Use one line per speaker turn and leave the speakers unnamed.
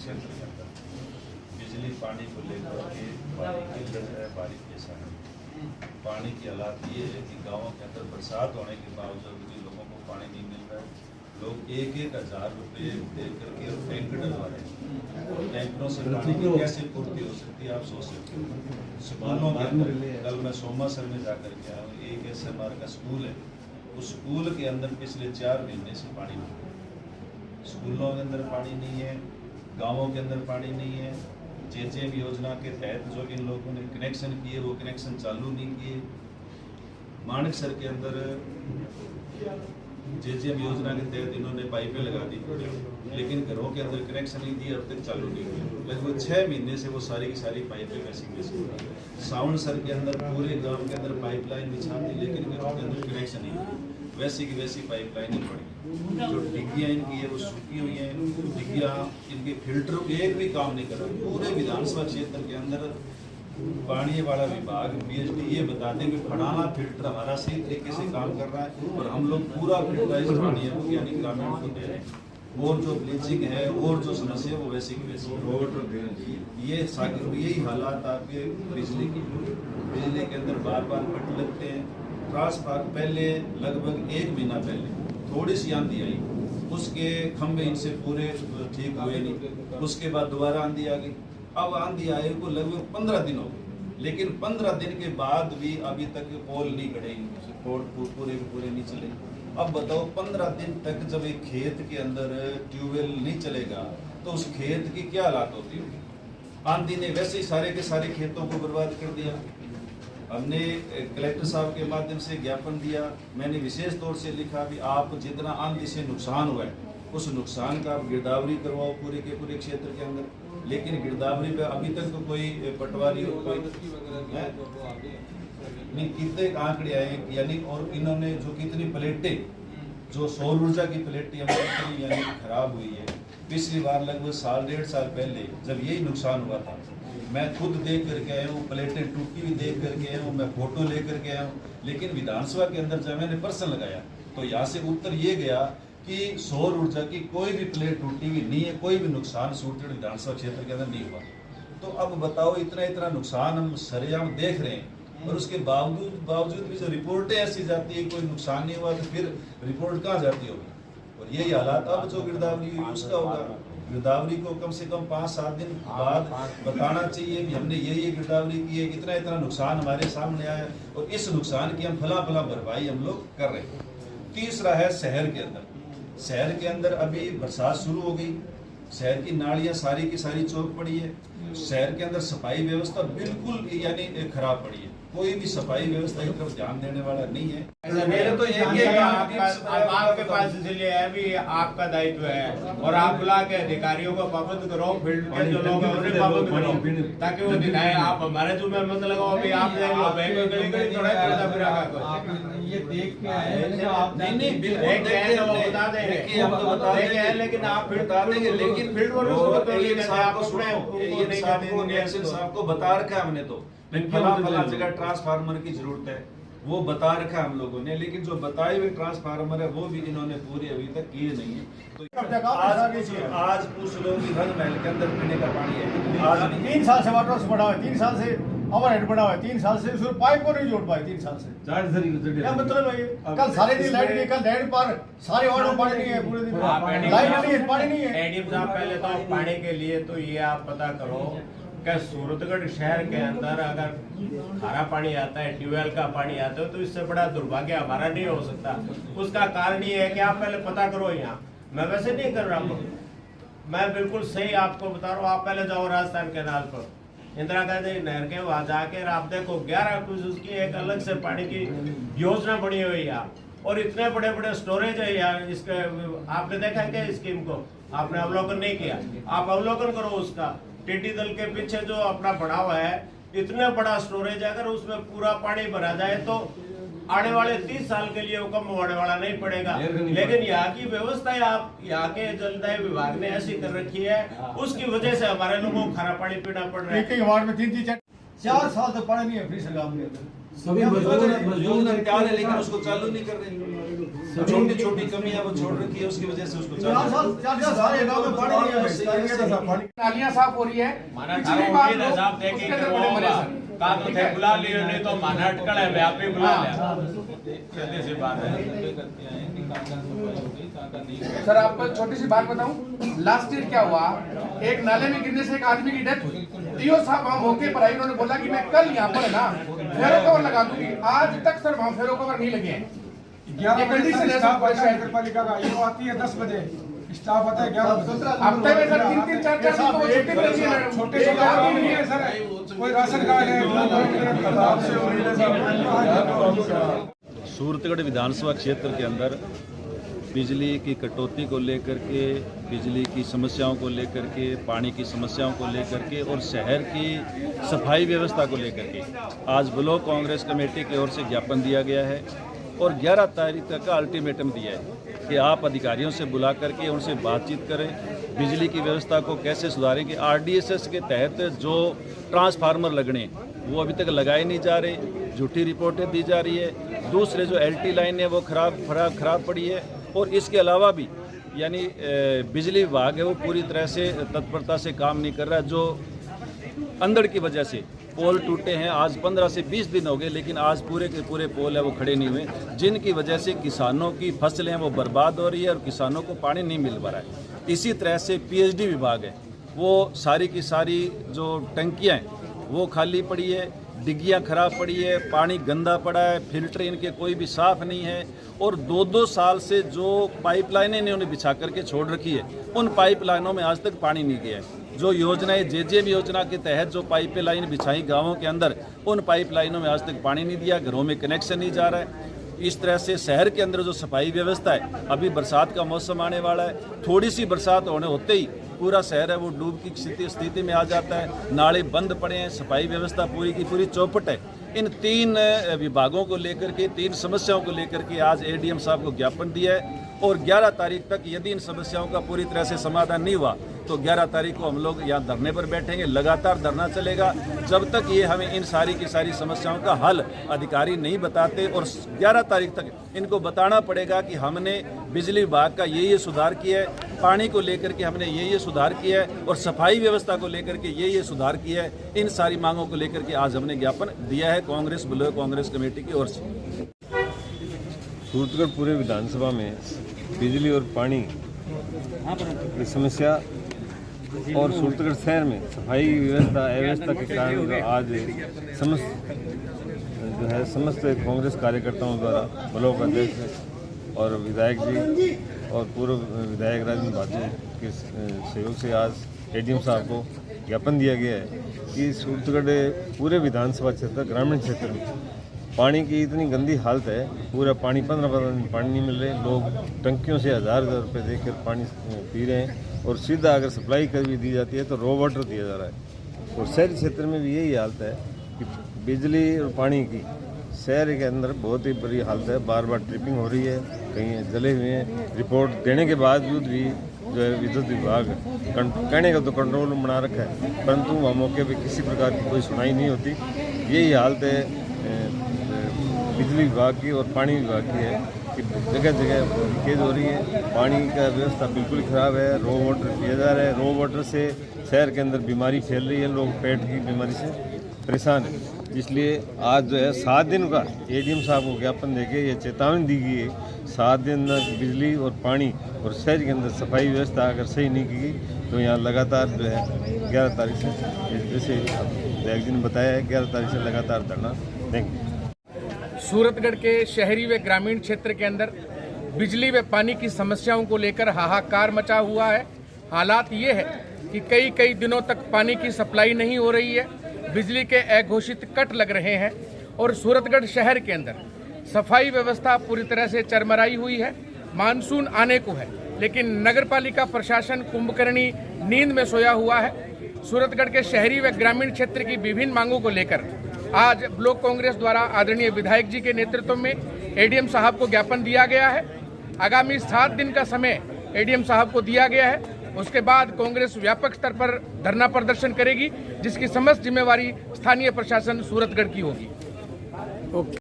क्षेत्र के अंदर बिजली पानी को लेकर के भारी किल्लत है, भारी परेशानी। पानी की हालात ये है कि गाँवों के अंदर बरसात होने के बावजूद भी लोगों को पानी नहीं मिल रहा है। लोग 1,000 रुपये दे करके टैंकर डलवा रहे हैं। टैंकरों से पानी की कैसे पूर्ति हो सकती है, आप सोच सकते हो। स्कूलों के अंदर कल मैं सोमासर में जाकर के आया हूँ, एक SMR का स्कूल है, उस स्कूल के अंदर पिछले 4 महीने से पानी नहीं है। स्कूलों के अंदर पानी नहीं है, गाँवों के अंदर पानी नहीं है। JJM योजना के तहत जो इन लोगों ने कनेक्शन किए वो कनेक्शन चालू नहीं किए। माणिकसर के अंदर JJM योजना के तहत इन्होंने पाइपें लगा दी, लेकिन घरों के अंदर कनेक्शन नहीं दिए, अब तक चालू नहीं हुए। लगभग 6 महीने से वो सारी की सारी पाइपें वैसी वैसी। सावनसर के अंदर पूरे गांव के अंदर पाइपलाइन बिछा दी, लेकिन घरों के अंदर कनेक्शन नहीं दिए, वैसी की वैसी पाइपलाइनें पड़ी। जो डिग्गियाँ इनकी है वो सूखी हुई हैं, डिग्गियाँ इनके फिल्टर एक भी काम नहीं कर रहा। पूरे विधानसभा क्षेत्र के अंदर पानी वाला विभाग BSD ये बताते हैं कि फलाना फिल्टर हमारा सही तरीके से काम कर रहा है और हम लोग पूरा फिल्टराइज पानी है वो यानी ग्रामीण को दे रहे हैं। और जो ब्लीचिंग है और जो समस्या है वो वैसे की वैसी। ये यही हालात आपके बिजली की। बिजली के अंदर बार बार कट लगते हैं। ट्रांसफार्मर पहले लगभग 1 महीना पहले थोड़ी सी आंधी आई, उसके खंभे इनसे पूरे ठीक हुए नहीं, उसके बाद दोबारा आंधी आ गई। अब आंधी आए को लगभग 15 दिन हो गए, लेकिन 15 दिन के बाद भी अभी तक पोल नहीं गड़े, पूरे के पूरे नहीं चले। अब बताओ 15 दिन तक जब एक खेत के अंदर ट्यूबवेल नहीं चलेगा तो उस खेत की क्या हालात होती होगी। आंधी ने वैसे ही सारे के सारे खेतों को बर्बाद कर दिया। हमने कलेक्टर साहब के माध्यम से ज्ञापन दिया, मैंने विशेष तौर से लिखा भी आप जितना आंधी से नुकसान हुआ है उस नुकसान का आप गिरदावरी करवाओ पूरे के पूरे क्षेत्र के अंदर। लेकिन गिरदावरी पे अभी तक तो कोई पटवारी और कोई नहीं। कितने आंकड़े आए यानी, और इन्होंने जो कितनी प्लेटें जो सौर ऊर्जा की प्लेटें हमारी यानी खराब हुई है। पिछली बार लगभग 1.5 साल पहले जब यही नुकसान हुआ था, मैं खुद देख करके आया हूँ, प्लेटें टूटी हुई देख करके आया हूँ, मैं फोटो लेकर के आया हूँ। लेकिन विधानसभा के अंदर जब मैंने प्रश्न लगाया तो यहाँ से उत्तर ये गया कि सौर ऊर्जा की कोई भी प्लेट टूटी हुई नहीं है, कोई भी नुकसान सूटेड विधानसभा क्षेत्र के अंदर नहीं हुआ। तो अब बताओ इतना नुकसान हम सरेआम देख रहे हैं और उसके बावजूद भी जो रिपोर्टें ऐसी जाती है कोई नुकसान नहीं हुआ, तो फिर रिपोर्ट कहाँ जाती होगी। और यही हालात अब जो गिरदावरी हुई उसका होगा। गिरदावरी को कम से कम 5-7 दिन बाद बताना चाहिए कि हमने ये गिरदावरी की है, इतना नुकसान हमारे सामने आया और इस नुकसान की हम फला भरपाई हम लोग कर रहे हैं। तीसरा है शहर के अंदर। शहर के अंदर अभी बरसात शुरू हो गई, शहर की नालियां सारी की सारी चौक पड़ी है। शहर के अंदर सफाई व्यवस्था बिल्कुल यानी खराब पड़ी है, कोई भी सफाई व्यवस्था की तरफ ध्यान देने वाला नहीं है।
मेरे तो ये आपके पास इसलिए है भी आपका दायित्व है और आप बुला के अधिकारियों को पाबंद करो, फील्ड के जो लोग हैं उन्हें पाबंद करो ताकि वो दिखाए। आप हमारे जुम्मे मत लगाओ अभी आप गली थोड़ा फिरा ये देख के आए नहीं बता देंगे, लेकिन आप बता देंगे, लेकिन फील्ड
साहब को बता रखा है हमने तो फला जगह ट्रांसफार्मर की जरूरत है, वो बता रखा हम लोगों ने, लेकिन जो बताए हुए ट्रांसफार्मर है वो भी इन्होंने पूरी अभी तक किए नहीं है। तो आज पूछ लो कि रंग महल के अंदर पीने का पानी है, आज
3 साल से वाटर से बढ़ा हुआ है, 3 साल से ओवरहेड बढ़ा हुआ है, 3 साल से उसमें पाइप को नहीं जोड़ पाए, 3 साल से क्या मतलब है। कल सारे दिन लाइट नहीं, कल लाइट पर सारे वार्ड में पानी नहीं है, पूरे दिन लाइट नहीं है, पानी नहीं है।
एडीएम साहब पहले तो पानी के लिए तो ये आप पता करो कि सूरतगढ़ शहर के अंदर अगर खारा पानी आता है, ट्यूबवेल का पानी आता है, तो इससे बड़ा दुर्भाग्य हमारा नहीं हो सकता। उसका कारण ये है कि आप पहले पता करो। यहाँ मैं वैसे नहीं कर रहा हूँ, मैं बिल्कुल सही आपको बता रहा हूँ। आप पहले जाओ राजस्थान कैनाल पर, इंदिरा गांधी नहर के वहां जाके आप देखो 11 कुछ उसकी एक अलग से पानी की योजना बनी हुई है और इतने बड़े बड़े स्टोरेज है यार। इसके आपने देखा है क्या स्कीम को? आपने अवलोकन नहीं किया, आप अवलोकन करो उसका। टिड्डी दल के पीछे जो अपना बढ़ा हुआ है, इतने बड़ा स्टोरेज है, अगर उसमें पूरा पानी भरा जाए तो आने वाले 30 साल के लिए वो कम होने वाला नहीं पड़ेगा। लेकिन यहाँ की व्यवस्था आप यहाँ के जलदाय विभाग ने ऐसी कर रखी है, उसकी वजह से हमारे लोगों को खारा पानी पीना पड़ रहा है।
एक वार्ड में 3-3-4 साल तक पानी नहीं है फ्री संग्राम के अंदर।
सभी
योजना तैयार है लेकिन उसको चालू नहीं कर रहे। छोटी छोटी कमियां वो छोड़ रखी है, उसकी वजह से उसको
सारे गांव में पानी नहीं है।
नालियां साफ हो रही है।
माना
पिछली बार
उम्मीद है
लोग
साहब देखेंगे
उसके अंदर बड़े मरे सर।
का तो थे बुला लियो, नहीं तो माना अटकल है आप ही बुला लिया, सीधी सी बात है।
सर आपको छोटी सी बात बताऊं, लास्ट ईयर क्या हुआ, एक नाले में गिरने से एक आदमी की डेथ हुई। डीओ साहब वहाँ मौके पर आए, उन्होंने बोला कि मैं कल यहाँ पर ना फेरो कवर लगा दूंगी। आज तक सर वहाँ फेरो कवर नहीं लगे हैं।
11 बजे स्टाफ आता है नगर पालिका का, ये आती है 10 बजे, स्टाफ आता है 11 बजे।
हफ्ते में सर 3-3 4-4 दिन को छुट्टी मिलती है।
छोटे छोटे आदमी नहीं है सर, कोई राशन कार्ड है
सूरतगढ़ विधानसभा क्षेत्र के अंदर बिजली की कटौती को लेकर के, बिजली की समस्याओं को लेकर के, पानी की समस्याओं को लेकर के और शहर की सफाई व्यवस्था को लेकर के आज ब्लॉक कांग्रेस कमेटी की ओर से ज्ञापन दिया गया है और 11 तारीख तक का अल्टीमेटम दिया है कि आप अधिकारियों से बुला करके उनसे बातचीत करें, बिजली की व्यवस्था को कैसे सुधारेंगे। आरडीएसएस के तहत जो ट्रांसफार्मर लगने वो अभी तक लगाए नहीं जा रहे, झूठी रिपोर्टें दी जा रही है। दूसरे जो एलटी लाइन है वो खराब पड़ी है और इसके अलावा भी यानी बिजली विभाग है वो पूरी तरह से तत्परता से काम नहीं कर रहा। जो अंधड़ की वजह से पोल टूटे हैं, आज 15 से 20 दिन हो गए लेकिन आज पूरे के पूरे पोल है वो खड़े नहीं हुए, जिनकी वजह से किसानों की फसलें हैं वो बर्बाद हो रही है और किसानों को पानी नहीं मिल पा रहा है। इसी तरह से पीएचडी विभाग है वो सारी की सारी जो टंकियाँ हैं वो खाली पड़ी है, डिग्गियाँ खराब पड़ी है, पानी गंदा पड़ा है, फिल्टर इनके कोई भी साफ़ नहीं है और 2-2 साल से जो पाइपलाइनें इन्होंने बिछा करके छोड़ रखी है उन पाइपलाइनों में आज तक पानी नहीं गया है। जो योजनाएं जेजेएम योजना के तहत जो पाइपलाइन बिछाई गांवों के अंदर, उन पाइपलाइनों में आज तक पानी नहीं दिया, घरों में कनेक्शन नहीं जा रहा है। इस तरह से शहर के अंदर जो सफाई व्यवस्था है, अभी बरसात का मौसम आने वाला है, थोड़ी सी बरसात होते ही पूरा शहर है वो डूब की स्थिति में आ जाता है, नाले बंद पड़े हैं, सफाई व्यवस्था पूरी की पूरी चौपट है। इन 3 विभागों को लेकर के, 3 समस्याओं को लेकर के आज एडीएम साहब को ज्ञापन दिया है और 11 तारीख तक यदि इन समस्याओं का पूरी तरह से समाधान नहीं हुआ तो 11 तारीख को हम लोग यहाँ धरने पर बैठेंगे। लगातार धरना चलेगा जब तक ये हमें इन सारी की सारी समस्याओं का हल अधिकारी नहीं बताते और 11 तारीख तक इनको बताना पड़ेगा कि हमने बिजली विभाग का ये सुधार किया है, पानी को लेकर के हमने ये सुधार किया है और सफाई व्यवस्था को लेकर के ये सुधार किया है। इन सारी मांगों को लेकर के आज हमने ज्ञापन दिया है कांग्रेस ब्लॉक कांग्रेस कमेटी की ओर से।
सूरतगढ़ पूरे विधानसभा में बिजली और पानी की समस्या और सूरतगढ़ शहर में सफाई अव्यवस्था के कारण आज समस्त कांग्रेस कार्यकर्ताओं द्वारा ब्लॉक अध्यक्ष और विधायक जी और पूर्व विधायक राजन भाटी के सहयोग से आज एडीएम साहब को ज्ञापन दिया गया है कि सूरतगढ़ पूरे विधानसभा क्षेत्र ग्रामीण क्षेत्र में पानी की इतनी गंदी हालत है, पूरा पानी 15 दिन पानी नहीं मिल रहे, लोग टंकियों से हज़ार रुपये देकर पानी पी रहे हैं और सीधा अगर सप्लाई कर भी दी जाती है तो रॉ वाटर दिया जा रहा है। और शहरी क्षेत्र में भी यही हालत है कि बिजली और पानी की शहर के अंदर बहुत ही बुरी हालत है, बार बार ट्रिपिंग हो रही है, कहीं जले हुए हैं। रिपोर्ट देने के बावजूद भी जो है विद्युत विभाग कहने का तो कंट्रोल बना रखा है, परंतु वहाँ मौके पर किसी प्रकार की कोई सुनाई नहीं होती। यही हालत है बिजली विभाग की और पानी विभाग की है कि जगह जगह लीकेज हो रही है, पानी का व्यवस्था बिल्कुल ख़राब है, रॉ वाटर पिया जा रहा है, रॉ वाटर से शहर के अंदर बीमारी फैल रही है, लोग पेट की बीमारी से परेशान है। इसलिए आज जो है 7 दिन का एडीएम साहब को ज्ञापन देके ये चेतावनी दी गई है 7 दिन बिजली और पानी और शहर के अंदर सफाई व्यवस्था अगर सही नहीं की गई तो यहाँ लगातार जो है 11 तारीख से, जैसे विधायक जी ने बताया है, 11 तारीख से लगातार धरना देंगे।
सूरतगढ़ के शहरी व ग्रामीण क्षेत्र के अंदर बिजली व पानी की समस्याओं को लेकर हाहाकार मचा हुआ है। हालात ये है कि कई दिनों तक पानी की सप्लाई नहीं हो रही है, बिजली के अघोषित कट लग रहे हैं और सूरतगढ़ शहर के अंदर सफाई व्यवस्था पूरी तरह से चरमराई हुई है। मानसून आने को है लेकिन नगरपालिका प्रशासन कुंभकर्णी नींद में सोया हुआ है। सूरतगढ़ के शहरी व ग्रामीण क्षेत्र की विभिन्न मांगों को लेकर आज ब्लॉक कांग्रेस द्वारा आदरणीय विधायक जी के नेतृत्व में एडीएम साहब को ज्ञापन दिया गया है। आगामी 7 दिन का समय एडीएम साहब को दिया गया है। उसके बाद कांग्रेस व्यापक स्तर पर धरना प्रदर्शन करेगी जिसकी समस्त जिम्मेवारी स्थानीय प्रशासन सूरतगढ़ की होगी। ओके।